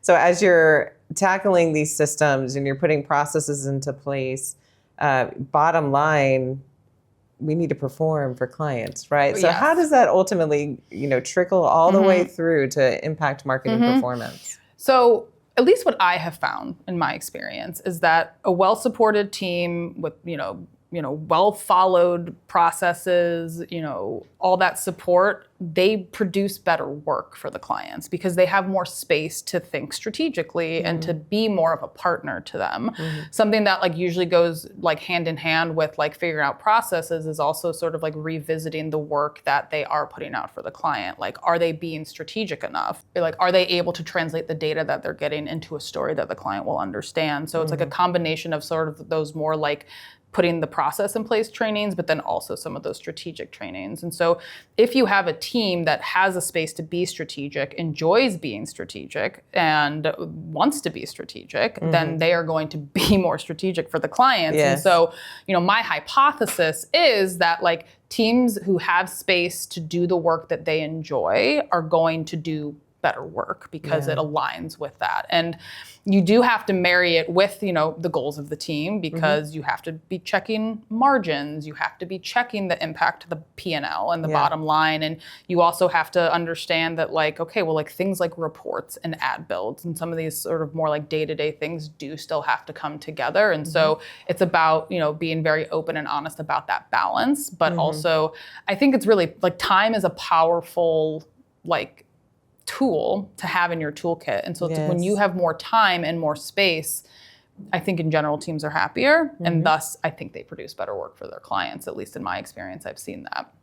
So as you're tackling these systems and you're putting processes into place, bottom line, we need to perform for clients, right? So how does that ultimately, trickle all the way through to impact marketing performance? So at least what I have found in my experience is that a well-supported team with, well-followed processes, all that support, they produce better work for the clients because they have more space to think strategically and to be more of a partner to them. Something that usually goes hand in hand with figuring out processes is also sort of revisiting the work that they are putting out for the client. Are they being strategic enough? Are they able to translate the data that they're getting into a story that the client will understand? So it's a combination of sort of those more putting the process in place trainings, but then also some of those strategic trainings. And so if you have a team that has a space to be strategic, enjoys being strategic, and wants to be strategic, then they are going to be more strategic for the clients. And so, my hypothesis is that teams who have space to do the work that they enjoy are going to do better work because it aligns with that. And you do have to marry it with, the goals of the team because you have to be checking margins. You have to be checking the impact to the P&L and the bottom line. And you also have to understand that things like reports and ad builds and some of these sort of more day-to-day things do still have to come together. And so it's about, being very open and honest about that balance. But also I think it's really time is a powerful, tool to have in your toolkit. And so when you have more time and more space, I think in general teams are happier and thus I think they produce better work for their clients. At least in my experience, I've seen that.